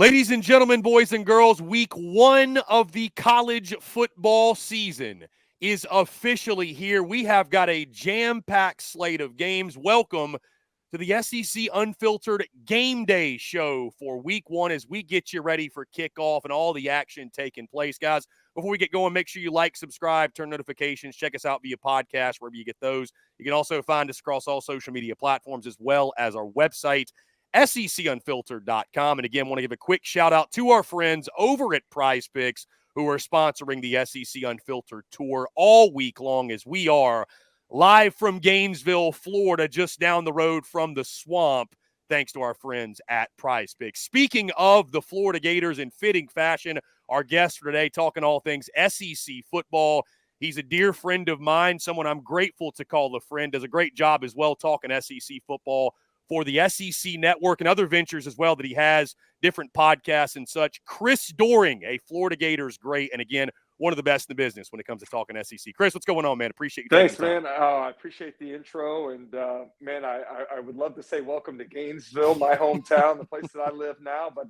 Ladies and gentlemen, boys and girls, week one of the college football season is officially here. We have got a jam-packed slate of games. Welcome to the SEC Unfiltered Gameday Show for week one as we get you ready for kickoff and all the action taking place. Guys, before we get going, make sure you like, subscribe, turn notifications, check us out via podcast, wherever you get those. You can also find us across all social media platforms as well as our website, SECUnfiltered.com. And again, want to give a quick shout out to our friends over at Prize Picks who are sponsoring the SEC Unfiltered Tour all week long as we are live from Gainesville, Florida, just down the road from the Swamp, thanks to our friends at Prize Picks. Speaking of the Florida Gators in fitting fashion, our guest for today talking all things SEC football. He's a dear friend of mine, someone I'm grateful to call a friend, does a great job as well talking SEC football for the SEC Network and other ventures as well that he has, different podcasts and such. Chris Doering, a Florida Gators great, and again, one of the best in the business when it comes to talking SEC. Chris, what's going on, man? Appreciate you Thanks, taking the time. man. I appreciate the intro. And, man, I would love to say welcome to Gainesville, my hometown, the place that I live now, but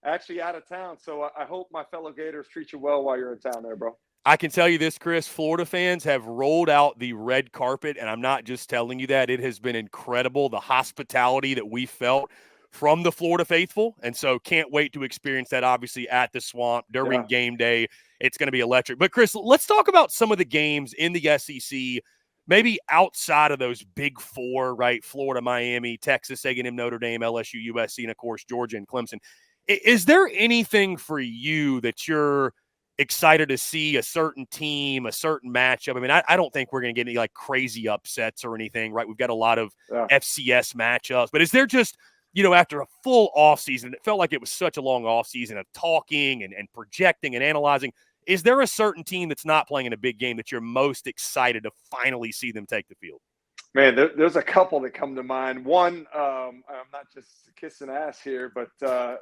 actually out of town. So I hope my fellow Gators treat you well while you're in town there, bro. I can tell you this, Chris, Florida fans have rolled out the red carpet, and I'm not just telling you that. It has been incredible, the hospitality that we felt from the Florida faithful, and so can't wait to experience that, obviously, at the Swamp during game day. It's going to be electric. But, Chris, let's talk about some of the games in the SEC, maybe outside of those big four, right? Florida, Miami, Texas, A&M-Notre Dame, LSU-USC, and, of course, Georgia and Clemson. Is there anything for you that you're excited to see, a certain team, a certain matchup? I mean, I don't think we're going to get any like crazy upsets or anything, right? We've got a lot of FCS matchups, but is there just, after a full offseason, it felt like it was such a long offseason of talking and projecting and analyzing. Is there a certain team that's not playing in a big game that you're most excited to finally see them take the field? Man, there's a couple that come to mind. One, I'm not just kissing ass here, but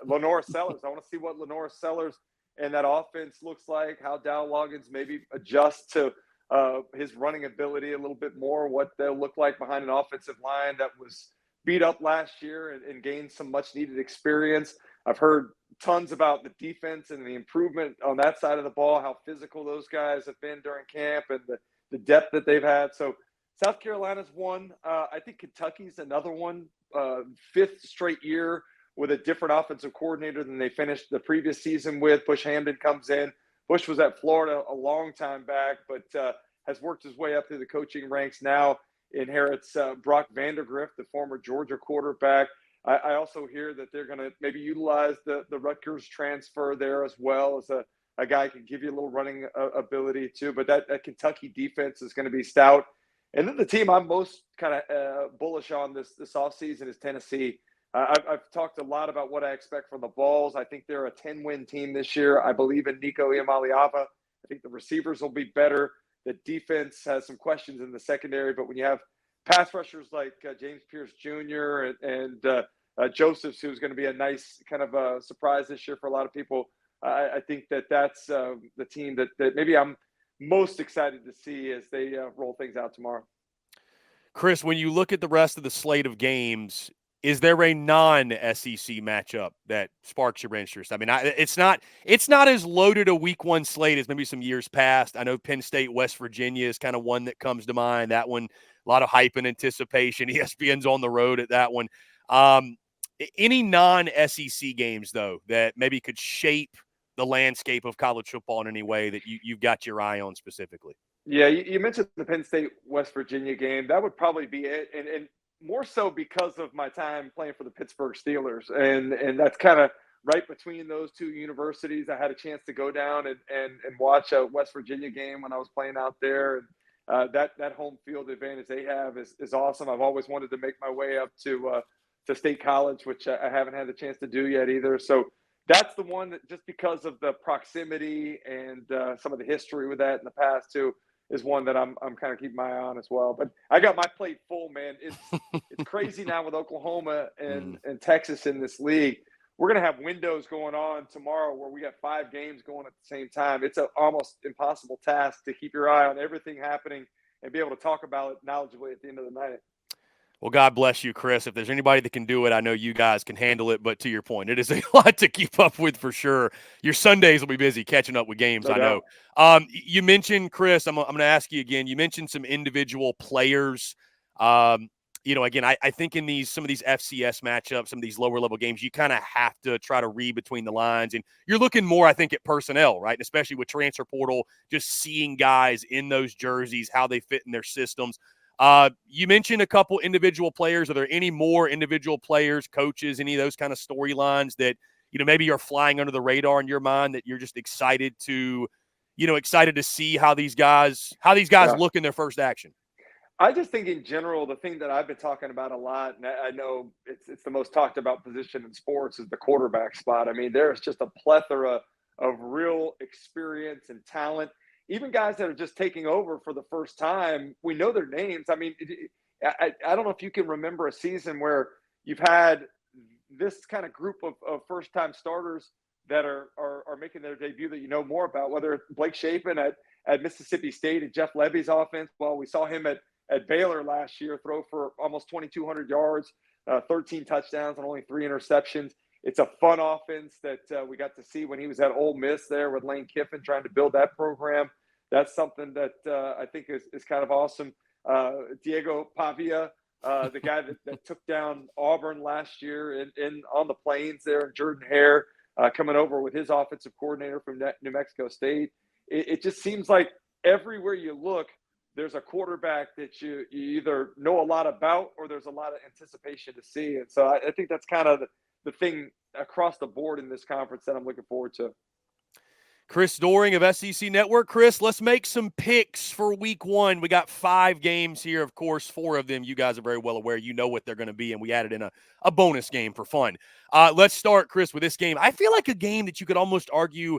Lenora Sellers. I want to see what Lenora Sellers and that offense looks like, how Dow Loggins maybe adjusts to his running ability a little bit more, what they'll look like behind an offensive line that was beat up last year and gained some much-needed experience. I've heard tons about the defense and the improvement on that side of the ball, how physical those guys have been during camp and the depth that they've had. So South Carolina's one. I think Kentucky's another one, fifth straight year with a different offensive coordinator than they finished the previous season with. Bush Hamdan comes in. Bush was at Florida a long time back, but has worked his way up through the coaching ranks. Now inherits Brock Vandergrift, the former Georgia quarterback. I also hear that they're going to maybe utilize the Rutgers transfer there as well as a guy who can give you a little running ability too. But that Kentucky defense is going to be stout. And then the team I'm most kind of bullish on this offseason is Tennessee. I've talked a lot about what I expect from the Vols. I think they're a 10-win team this year. I believe in Nico Iamaleava. I think the receivers will be better. The defense has some questions in the secondary, but when you have pass rushers like James Pierce Jr. and Josephs, who's going to be a nice kind of a surprise this year for a lot of people, I think that's the team that maybe I'm most excited to see as they roll things out tomorrow. Chris, when you look at the rest of the slate of games, is there a non-SEC matchup that sparks your interest? I mean, it's not as loaded a week one slate as maybe some years past. I know Penn State, West Virginia is kind of one that comes to mind. That one, a lot of hype and anticipation. ESPN's on the road at that one. Any non-SEC games, though, that maybe could shape the landscape of college football in any way that you've got your eye on specifically? Yeah, you mentioned the Penn State, West Virginia game. That would probably be it. And more so because of my time playing for the Pittsburgh Steelers. And that's kind of right between those two universities. I had a chance to go down and watch a West Virginia game when I was playing out there. And that home field advantage they have is awesome. I've always wanted to make my way up to State College, which I haven't had the chance to do yet either. So that's the one that, just because of the proximity and some of the history with that in the past too, is one that I'm kind of keeping my eye on as well. But I got my plate full, man. It's crazy now with Oklahoma and Texas in this league. We're going to have windows going on tomorrow where we got 5 games going at the same time. It's an almost impossible task to keep your eye on everything happening and be able to talk about it knowledgeably at the end of the night. Well, God bless you, Chris. If there's anybody that can do it, I know you guys can handle it. But to your point, it is a lot to keep up with for sure. Your Sundays will be busy catching up with games, No I know. doubt. You mentioned, Chris, I'm going to ask you again. You mentioned some individual players. Um, again, I think in some of these FCS matchups, some of these lower level games, you kind of have to try to read between the lines. And you're looking more, I think, at personnel, right? And especially with transfer portal, just seeing guys in those jerseys, how they fit in their systems. You mentioned a couple individual players. Are there any more individual players, coaches, any of those kind of storylines that, maybe are flying under the radar in your mind that you're just excited to see how these guys Yeah. look in their first action? I just think in general, the thing that I've been talking about a lot, and I know it's the most talked about position in sports, is the quarterback spot. I mean, there's just a plethora of real experience and talent. Even guys that are just taking over for the first time, we know their names. I mean, I don't know if you can remember a season where you've had this kind of group of first-time starters that are making their debut that you know more about, whether it's Blake Shapen at Mississippi State and Jeff Levy's offense. Well, we saw him at Baylor last year, throw for almost 2,200 yards, 13 touchdowns, and only 3 interceptions. It's a fun offense that we got to see when he was at Ole Miss there with Lane Kiffin trying to build that program. That's something that I think is kind of awesome. Diego Pavia, the guy that took down Auburn last year in on the plains there, and Jordan Hare coming over with his offensive coordinator from New Mexico State. It just seems like everywhere you look, there's a quarterback that you either know a lot about or there's a lot of anticipation to see. And so I think that's kind of the thing across the board in this conference that I'm looking forward to. Chris Doering of SEC Network. Chris, let's make some picks for week 1. We got 5 games here. Of course, 4 of them you guys are very well aware. You know what they're going to be, and we added in a bonus game for fun. Let's start, Chris, with this game. I feel like a game that you could almost argue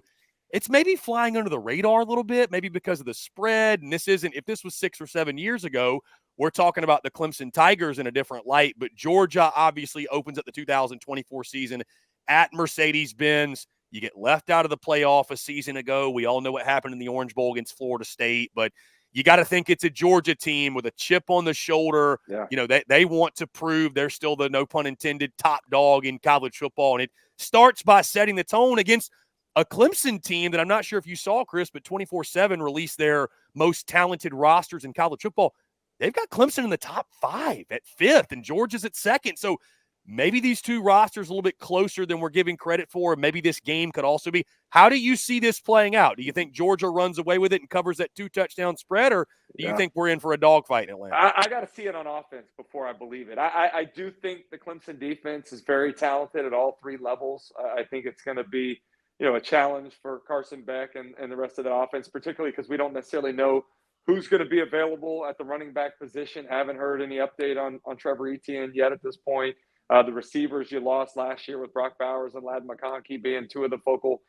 it's maybe flying under the radar a little bit, maybe because of the spread. And if this was 6 or 7 years ago, we're talking about the Clemson Tigers in a different light. But Georgia obviously opens up the 2024 season at Mercedes-Benz. You get left out of the playoff a season ago. We all know what happened in the Orange Bowl against Florida State, but you got to think it's a Georgia team with a chip on the shoulder. Yeah. They want to prove they're still the, no pun intended, top dog in college football. And it starts by setting the tone against a Clemson team that I'm not sure if you saw, Chris, but 24/7 released their most talented rosters in college football. They've got Clemson in the top 5 at 5th, and Georgia's at 2nd. So maybe these two rosters a little bit closer than we're giving credit for. Maybe this game could also be. How do you see this playing out? Do you think Georgia runs away with it and covers that 2-touchdown spread, or do you think we're in for a dogfight in Atlanta? I got to see it on offense before I believe it. I do think the Clemson defense is very talented at all 3 levels. I think it's going to be, a challenge for Carson Beck and the rest of the offense, particularly because we don't necessarily know who's going to be available at the running back position. Haven't heard any update on Trevor Etienne yet at this point. The receivers you lost last year with Brock Bowers and Ladd McConkey being 2 of the focal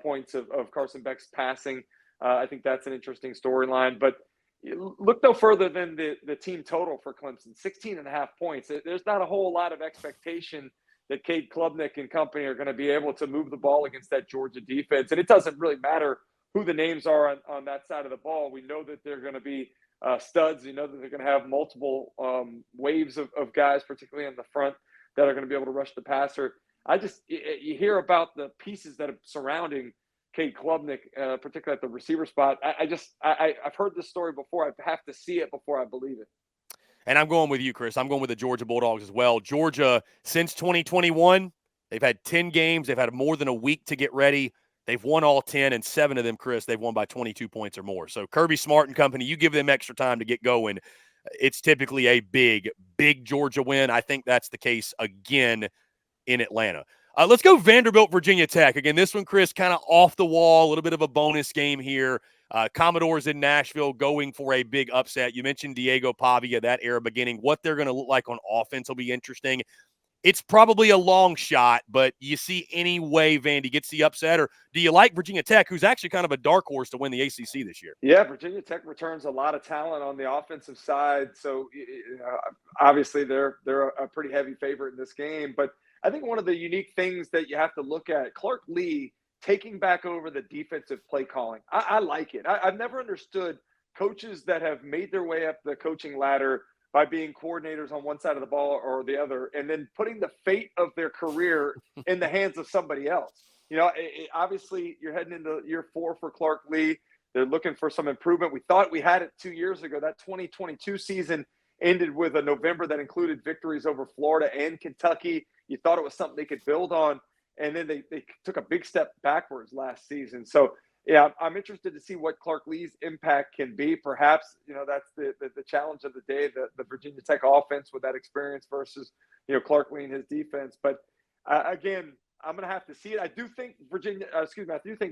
points of Carson Beck's passing. I think that's an interesting storyline. But look no further than the team total for Clemson, 16.5 points. There's not a whole lot of expectation that Cade Klubnik and company are going to be able to move the ball against that Georgia defense. And it doesn't really matter who the names are on that side of the ball. We know that they're going to be studs. You know that they're going to have multiple waves of guys, particularly in the front, that are going to be able to rush the passer. You hear about the pieces that are surrounding Cade Klubnik, particularly at the receiver spot. I've heard this story before. I have to see it before I believe it. And I'm going with you, Chris. I'm going with the Georgia Bulldogs as well. Georgia, since 2021, they've had 10 games. They've had more than a week to get ready. They've won all 10, and 7 of them, Chris, they've won by 22 points or more. So Kirby Smart and company, you give them extra time to get going. It's typically a big, big Georgia win. I think that's the case again in Atlanta. Let's go Vanderbilt, Virginia Tech. Again, this one, Chris, kind of off the wall, a little bit of a bonus game here. Commodores in Nashville going for a big upset. You mentioned Diego Pavia, that era beginning. What they're going to look like on offense will be interesting. It's probably a long shot, but you see any way Vandy gets the upset, or do you like Virginia Tech, who's actually kind of a dark horse to win the ACC this year? Yeah, Virginia Tech returns a lot of talent on the offensive side. So obviously they're a pretty heavy favorite in this game. But I think one of the unique things that you have to look at, Clark Lee taking back over the defensive play calling. I like it. I've never understood coaches that have made their way up the coaching ladder by being coordinators on one side of the ball or the other, and then putting the fate of their career in the hands of somebody else. Obviously, you're heading into year 4 for Clark Lee. They're looking for some improvement. We thought we had it 2 years ago. That 2022 season ended with a November that included victories over Florida and Kentucky. You thought it was something they could build on, and then they took a big step backwards last season. So, yeah, I'm interested to see what Clark Lee's impact can be. Perhaps, that's the challenge of the day, the Virginia Tech offense with that experience versus, Clark Lee and his defense. But, again, I'm going to have to see it. I do think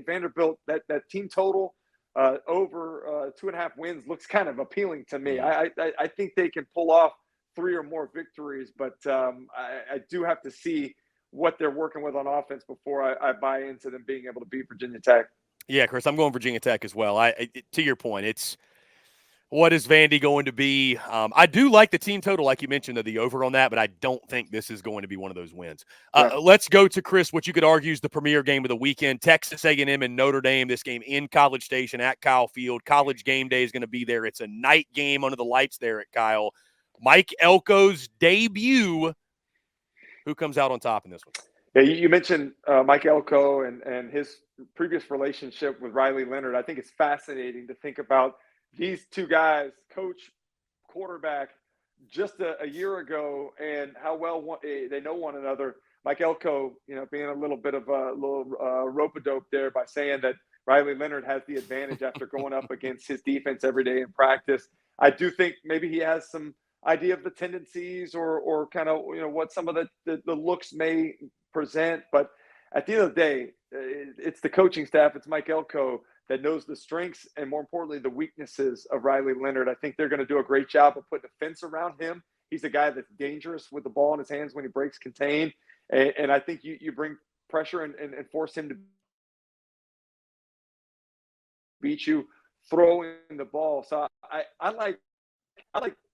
Vanderbilt, that team total over 2.5 wins looks kind of appealing to me. I think they can pull off 3 or more victories, but I do have to see what they're working with on offense before I buy into them being able to beat Virginia Tech. Yeah, Chris, I'm going Virginia Tech as well. To your point, it's what is Vandy going to be? I do like the team total, like you mentioned, the over on that, but I don't think this is going to be one of those wins. Let's go to, Chris, what you could argue is the premier game of the weekend, Texas A&M and Notre Dame. This game in College Station at Kyle Field. College Game Day is going to be there. It's a night game under the lights there at Kyle. Mike Elko's debut. Who comes out on top in this one? Yeah, you mentioned Mike Elko and his previous relationship with Riley Leonard. I think it's fascinating to think about these two guys, coach, quarterback, just a year ago, and how well they know one another. Mike Elko, being a little bit of a rope-a-dope there by saying that Riley Leonard has the advantage after going up against his defense every day in practice. I do think maybe he has some idea of the tendencies or kind of, what some of the looks may present. But at the end of the day, it's the coaching staff. It's Mike Elko that knows the strengths and, more importantly, the weaknesses of Riley Leonard. I think they're going to do a great job of putting a fence around him. He's a guy that's dangerous with the ball in his hands when he breaks contain. And I think you bring pressure and force him to beat you throwing the ball. So I like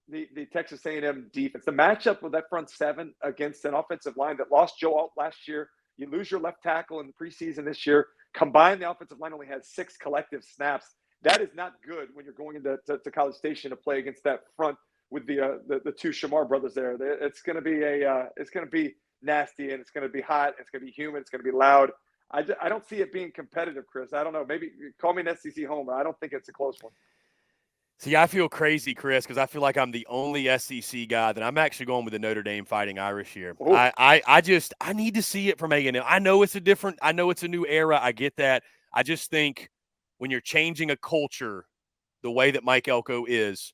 the Texas A&M defense. The matchup with that front seven against an offensive line that lost Joe Alt last year. You lose your left tackle in the preseason this year. Combined, the offensive line only has 6 collective snaps. That is not good when you're going into College Station to play against that front with the two Shamar brothers there. It's going to be nasty, and it's going to be hot. It's going to be humid. It's going to be loud. I don't see it being competitive, Chris. I don't know. Maybe call me an SEC homer. I don't think it's a close one. See, I feel crazy, Chris, because I feel like I'm the only SEC guy that I'm actually going with the Notre Dame Fighting Irish here. I need to see it from A&M. I know it's a new era. I get that. I just think when you're changing a culture the way that Mike Elko is,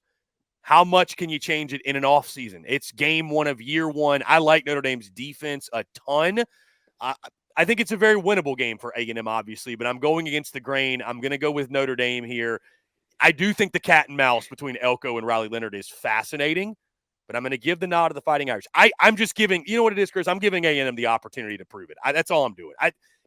how much can you change it in an off season? It's game 1 of year 1. I like Notre Dame's defense a ton. I think it's a very winnable game for A&M, obviously, but I'm going against the grain. I'm going to go with Notre Dame here. I do think the cat and mouse between Elko and Riley Leonard is fascinating, but I'm going to give the nod to the Fighting Irish. I'm just giving – you know what it is, Chris? I'm giving A&M the opportunity to prove it. That's all I'm doing.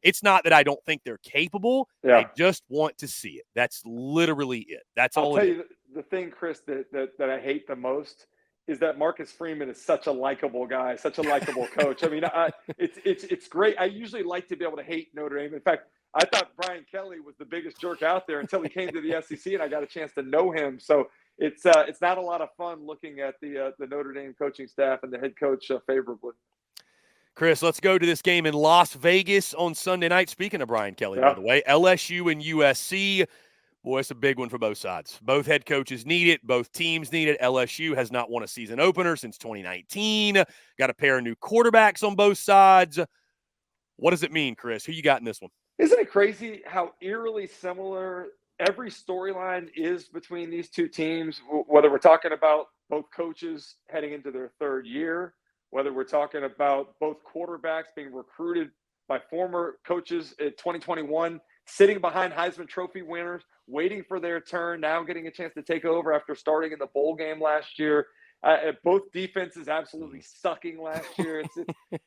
It's not that I don't think they're capable. Yeah. I just want to see it. That's literally it. That's all. I'll tell you the thing, Chris, that I hate the most is that Marcus Freeman is such a likable guy, such a likable coach. I mean, it's great. I usually like to be able to hate Notre Dame. In fact, I thought Brian Kelly was the biggest jerk out there until he came to the SEC and I got a chance to know him. So it's not a lot of fun looking at the Notre Dame coaching staff and the head coach favorably. Chris, let's go to this game in Las Vegas on Sunday night. Speaking of Brian Kelly, by the way, LSU and USC. Boy, it's a big one for both sides. Both head coaches need it. Both teams need it. LSU has not won a season opener since 2019. Got a pair of new quarterbacks on both sides. What does it mean, Chris? Who you got in this one? Isn't it crazy how eerily similar every storyline is between these two teams, whether we're talking about both coaches heading into their 3rd year, whether we're talking about both quarterbacks being recruited by former coaches in 2021, sitting behind Heisman Trophy winners, waiting for their turn, now getting a chance to take over after starting in the bowl game last year. Both defenses absolutely sucking last year.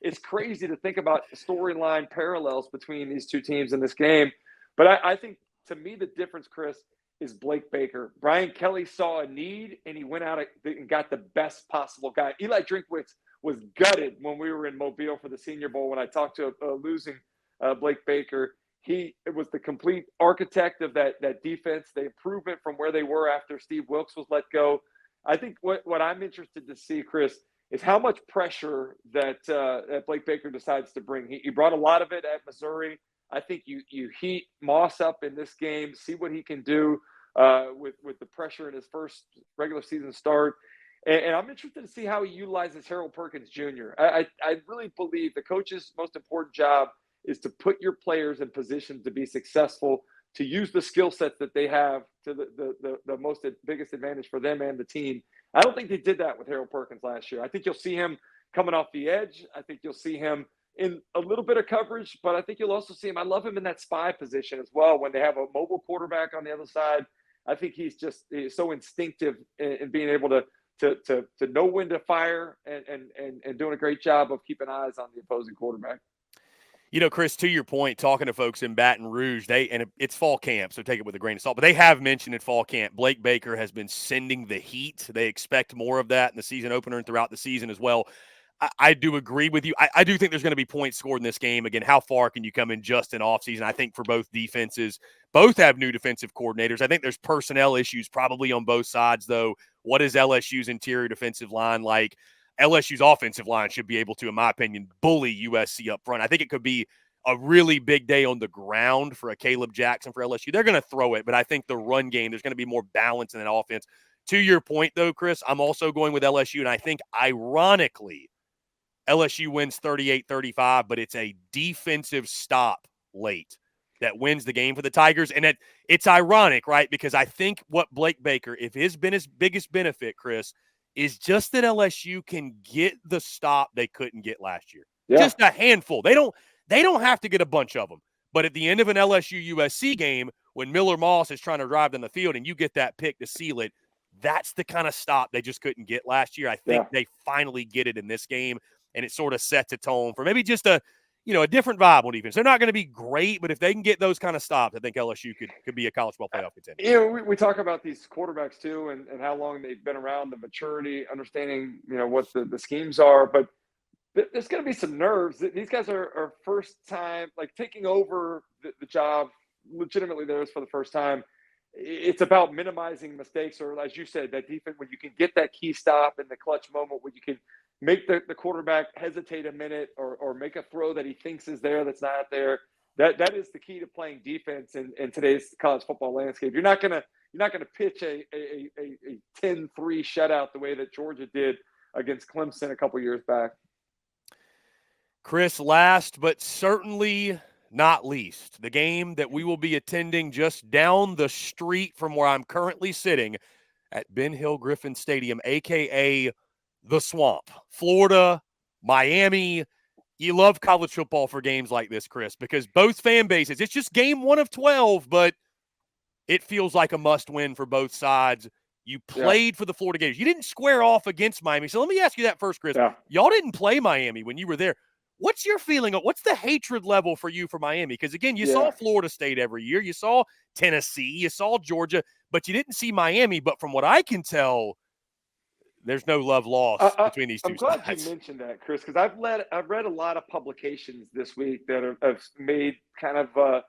It's crazy to think about storyline parallels between these two teams in this game. But I think, to me, the difference, Chris, is Blake Baker. Brian Kelly saw a need, and he went out and got the best possible guy. Eli Drinkwitz was gutted when we were in Mobile for the Senior Bowl when I talked to losing Blake Baker. He was the complete architect of that defense, the improvement from where they were after Steve Wilkes was let go. I think what I'm interested to see, Chris, is how much pressure that Blake Baker decides to bring. He brought a lot of it at Missouri. I think you heat Moss up in this game, see what he can do with the pressure in his first regular season start. And I'm interested to see how he utilizes Harold Perkins Jr. I really believe the coach's most important job is to put your players in position to be successful, to use the skill sets that they have to the biggest advantage for them and the team. I don't think they did that with Harold Perkins last year. I think you'll see him coming off the edge. I think you'll see him in a little bit of coverage, but I think you'll also see him. I love him in that spy position as well when they have a mobile quarterback on the other side. I think he's so instinctive in being able to know when to fire and doing a great job of keeping eyes on the opposing quarterback. You know, Chris, to your point, talking to folks in Baton Rouge, it's fall camp, so take it with a grain of salt, but they have mentioned at fall camp, Blake Baker has been sending the heat. They expect more of that in the season opener and throughout the season as well. I do agree with you. I do think there's going to be points scored in this game. Again, how far can you come in just an offseason? I think for both defenses, both have new defensive coordinators. I think there's personnel issues probably on both sides, though. What is LSU's interior defensive line like? LSU's offensive line should be able to, in my opinion, bully USC up front. I think it could be a really big day on the ground for a Caleb Jackson for LSU. They're going to throw it, but I think the run game, there's going to be more balance in that offense. To your point, though, Chris, I'm also going with LSU, and I think, ironically, LSU wins 38-35, but it's a defensive stop late that wins the game for the Tigers. And it's ironic, right? Because I think what Blake Baker, if his biggest benefit, Chris, is just that LSU can get the stop they couldn't get last year. Yeah. Just a handful. They don't have to get a bunch of them. But at the end of an LSU-USC game, when Miller Moss is trying to drive down the field and you get that pick to seal it, that's the kind of stop they just couldn't get last year. I think they finally get it in this game, and it sort of sets a tone for maybe just a different vibe on defense. They're not going to be great, but if they can get those kind of stops, I think LSU could be a college ball playoff contender. We talk about these quarterbacks too, and how long they've been around, the maturity, understanding, what the schemes are. But there's going to be some nerves. These guys are first time, like taking over the job legitimately theirs for the first time. It's about minimizing mistakes, or as you said, that defense, when you can get that key stop in the clutch moment, when you can make the quarterback hesitate a minute or make a throw that he thinks is there that's not there. That is the key to playing defense in today's college football landscape. You're not gonna pitch a 10-3 shutout the way that Georgia did against Clemson a couple years back. Chris, last but certainly not least, the game that we will be attending just down the street from where I'm currently sitting at Ben Hill Griffin Stadium, a.k.a. the Swamp. Florida, Miami. You love college football for games like this, Chris, because both fan bases, it's just game 1 of 12, but it feels like a must-win for both sides. You played for the Florida Gators. You didn't square off against Miami. So let me ask you that first, Chris. Yeah. Y'all didn't play Miami when you were there. What's your feeling? What's the hatred level for you for Miami? Because, again, you saw Florida State every year. You saw Tennessee. You saw Georgia. But you didn't see Miami. But from what I can tell, there's no love lost between these two sides. I'm glad you mentioned that, Chris, because I've read a lot of publications this week that have made kind of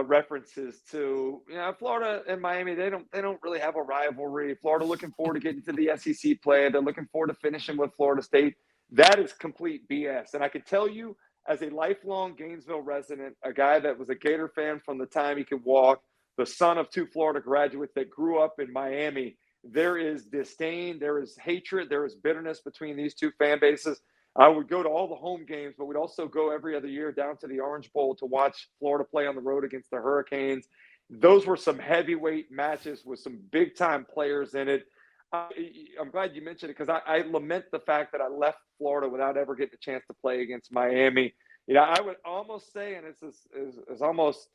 references to Florida and Miami. They don't really have a rivalry. Florida looking forward to getting to the SEC play. They're looking forward to finishing with Florida State. That is complete BS. And I can tell you, as a lifelong Gainesville resident, a guy that was a Gator fan from the time he could walk, the son of 2 Florida graduates that grew up in Miami, there is disdain, there is hatred, there is bitterness between these two fan bases. I would go to all the home games, but we'd also go every other year down to the Orange Bowl to watch Florida play on the road against the Hurricanes. Those were some heavyweight matches with some big-time players in it. I'm glad you mentioned it because I lament the fact that I left Florida without ever getting a chance to play against Miami. I would almost say, and it's almost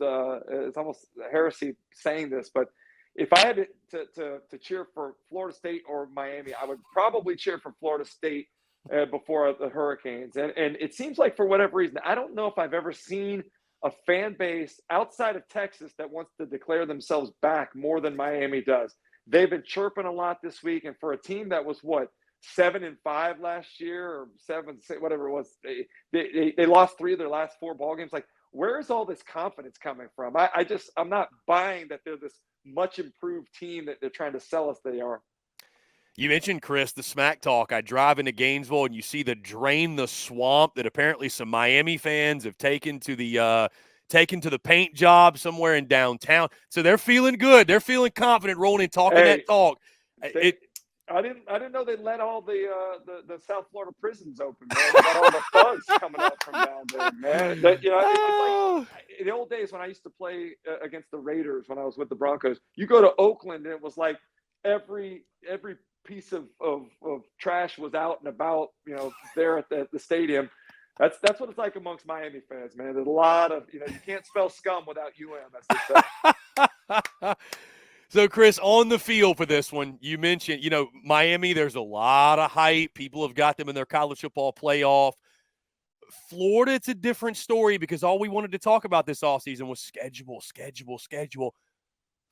heresy saying this, but if I had to cheer for Florida State or Miami, I would probably cheer for Florida State before the Hurricanes. And it seems like for whatever reason, I don't know if I've ever seen a fan base outside of Texas that wants to declare themselves back more than Miami does. They've been chirping a lot this week, and for a team that was 7-5 last year or 7-6, whatever it was, they lost 3 of their last 4 ball games. Like, where is all this confidence coming from? I'm not buying that they're this much improved team that they're trying to sell us they are. You mentioned, Chris, the smack talk. I drive into Gainesville and you see the drain the swamp that apparently some Miami fans have taken to the paint job somewhere in downtown. So they're feeling good. They're feeling confident rolling and talking that talk. I didn't know they let all the South Florida prisons open, man. They got all the thugs coming up from down there, man. It's like in the old days when I used to play against the Raiders when I was with the Broncos. You go to Oakland and it was like every piece of trash was out and about, there at the stadium. That's what it's like amongst Miami fans, man. There's a lot of, you can't spell scum without UM, as they say. So, Chris, on the field for this one, you mentioned, Miami, there's a lot of hype. People have got them in their college football playoff. Florida, it's a different story because all we wanted to talk about this offseason was schedule.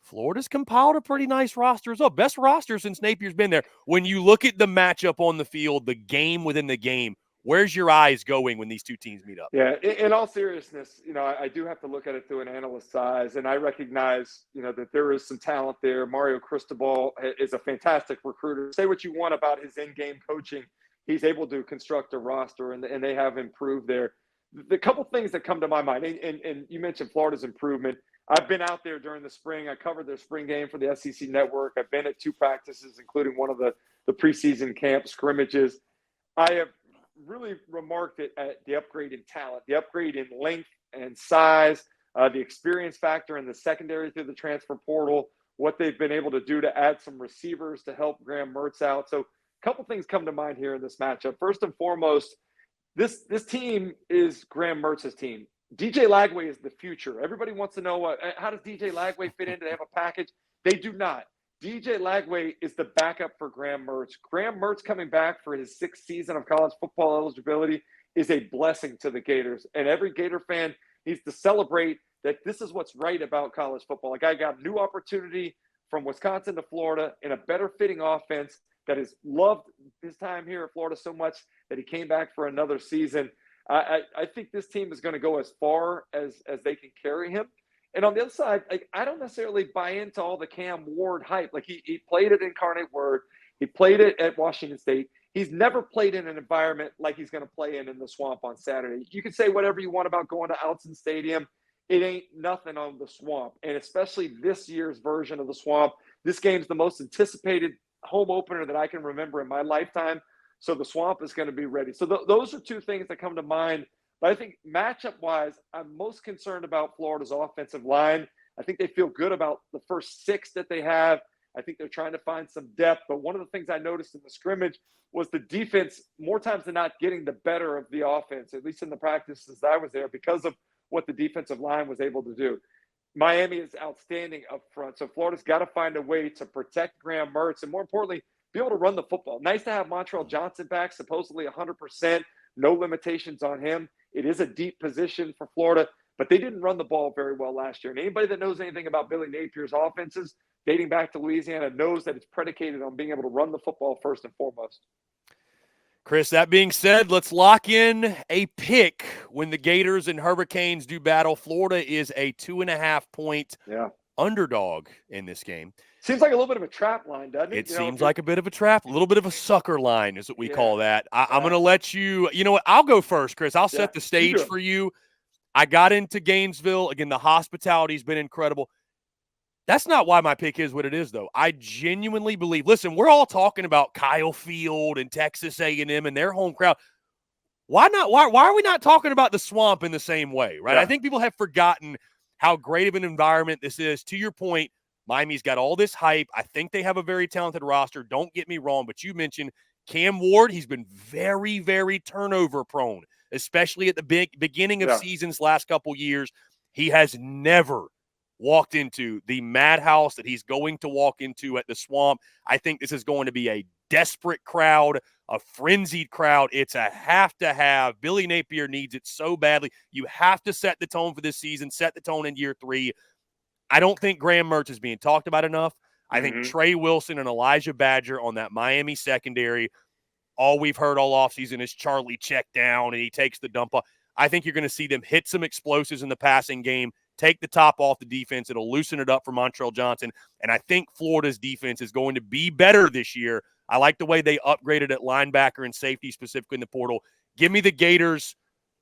Florida's compiled a pretty nice roster as well. Best roster since Napier's been there. When you look at the matchup on the field, the game within the game, where's your eyes going when these two teams meet up? Yeah, in all seriousness, I do have to look at it through an analyst's eyes, and I recognize, that there is some talent there. Mario Cristobal is a fantastic recruiter. Say what you want about his in-game coaching. He's able to construct a roster, and they have improved there. The couple things that come to my mind, and you mentioned Florida's improvement. I've been out there during the spring. I covered their spring game for the SEC Network. I've been at 2 practices, including one of the preseason camp scrimmages. I have really remarked at the upgrade in talent, the upgrade in length and size, the experience factor in the secondary through the transfer portal, what they've been able to do to add some receivers to help Graham Mertz out. So a couple things come to mind here in this matchup. First and foremost, this team is Graham Mertz's team. DJ Lagway is the future. Everybody wants to know how does DJ Lagway fit in? Do they have a package? They do not. DJ Lagway is the backup for Graham Mertz. Graham Mertz coming back for his 6th season of college football eligibility is a blessing to the Gators. And every Gator fan needs to celebrate that this is what's right about college football. A guy got a new opportunity from Wisconsin to Florida in a better fitting offense that has loved his time here at Florida so much that he came back for another season. I think this team is going to go as far as they can carry him. And on the other side, I don't necessarily buy into all the Cam Ward hype. He played at Incarnate Word. He played it at Washington State. He's never played in an environment like he's going to play in the Swamp on Saturday. You can say whatever you want about going to Outson Stadium. It ain't nothing on the Swamp. And especially this year's version of the Swamp, this game's the most anticipated home opener that I can remember in my lifetime. So the Swamp is going to be ready. So those are 2 things that come to mind. But I think matchup-wise, I'm most concerned about Florida's offensive line. I think they feel good about the first 6 that they have. I think they're trying to find some depth. But one of the things I noticed in the scrimmage was the defense, more times than not, getting the better of the offense, at least in the practices I was there, because of what the defensive line was able to do. Miami is outstanding up front. So Florida's got to find a way to protect Graham Mertz and, more importantly, be able to run the football. Nice to have Montreal Johnson back, supposedly 100%, no limitations on him. It is a deep position for Florida, but they didn't run the ball very well last year. And anybody that knows anything about Billy Napier's offenses dating back to Louisiana knows that it's predicated on being able to run the football first and foremost. Chris, that being said, let's lock in a pick when the Gators and Hurricanes do battle. Florida is a 2.5-point underdog in this game. Seems like a little bit of a trap line, doesn't it? It seems like a bit of a trap, a little bit of a sucker line is what we call that. I'm going to let you know what? I'll go first, Chris. I'll set the stage for you. I got into Gainesville. Again, the hospitality's been incredible. That's not why my pick is what it is, though. I genuinely believe, listen, we're all talking about Kyle Field and Texas A&M and their home crowd. Why not? Why are we not talking about the Swamp in the same way, right? I think people have forgotten how great of an environment this is. To your point, Miami's got all this hype. I think they have a very talented roster. Don't get me wrong, but you mentioned Cam Ward. He's been very, very turnover prone, especially at the beginning of seasons last couple years. He has never walked into the madhouse that he's going to walk into at the Swamp. I think this is going to be a desperate crowd, a frenzied crowd. It's a have to have. Billy Napier needs it so badly. You have to set the tone for this season, set the tone in year 3. I don't think Graham Mertz is being talked about enough. I think Trey Wilson and Elijah Badger on that Miami secondary, all we've heard all offseason is Charlie check down and he takes the dump off. I think you're going to see them hit some explosives in the passing game, take the top off the defense. It'll loosen it up for Montreal Johnson. And I think Florida's defense is going to be better this year I like the way they upgraded at linebacker and safety, specifically in the portal. Give me the Gators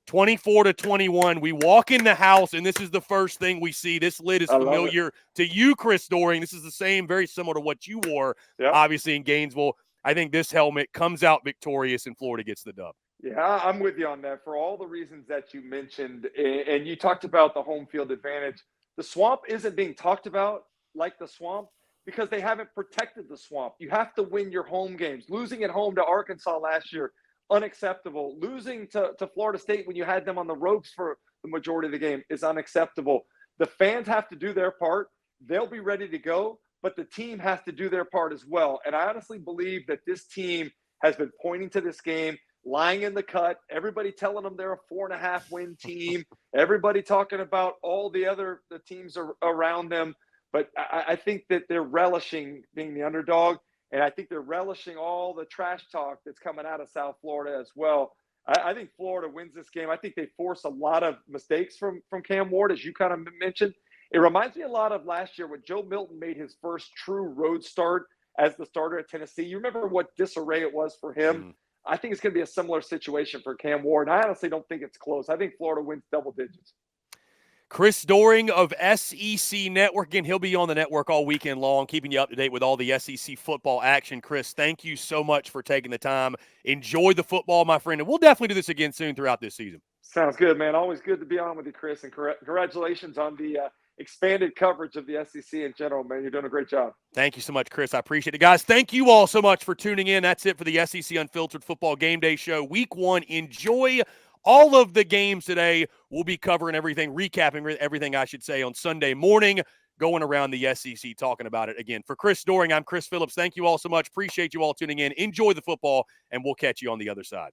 24-21. We walk in the house, and this is the first thing we see. This lid is familiar to you, Chris Doering. This is the same, very similar to what you wore, obviously, in Gainesville. I think this helmet comes out victorious, and Florida gets the dub. Yeah, I'm with you on that for all the reasons that you mentioned. And you talked about the home field advantage. The Swamp isn't being talked about like the Swamp because they haven't protected the Swamp. You have to win your home games. Losing at home to Arkansas last year, unacceptable. Losing to Florida State when you had them on the ropes for the majority of the game is unacceptable. The fans have to do their part. They'll be ready to go, but the team has to do their part as well. And I honestly believe that this team has been pointing to this game, lying in the cut, everybody telling them they're a 4.5 win team, everybody talking about all the teams around them. But I think that they're relishing being the underdog, and I think they're relishing all the trash talk that's coming out of South Florida as well. I think Florida wins this game. I think they force a lot of mistakes from Cam Ward, as you kind of mentioned. It reminds me a lot of last year when Joe Milton made his first true road start as the starter at Tennessee. You remember what disarray it was for him? Mm-hmm. I think it's going to be a similar situation for Cam Ward. I honestly don't think it's close. I think Florida wins double digits. Chris Doering of SEC Network. Again, he'll be on the network all weekend long, keeping you up to date with all the SEC football action. Chris, thank you so much for taking the time. Enjoy the football, my friend, and we'll definitely do this again soon throughout this season. Sounds good, man. Always good to be on with you, Chris, and congratulations on the expanded coverage of the SEC in general, man. You're doing a great job. Thank you so much, Chris. I appreciate it. Guys, thank you all so much for tuning in. That's it for the SEC Unfiltered Football Game Day Show. Week 1, enjoy all of the games today. We'll be covering everything, recapping everything, I should say, on Sunday morning, going around the SEC, talking about it again. For Chris Doering, I'm Chris Phillips. Thank you all so much. Appreciate you all tuning in. Enjoy the football, and we'll catch you on the other side.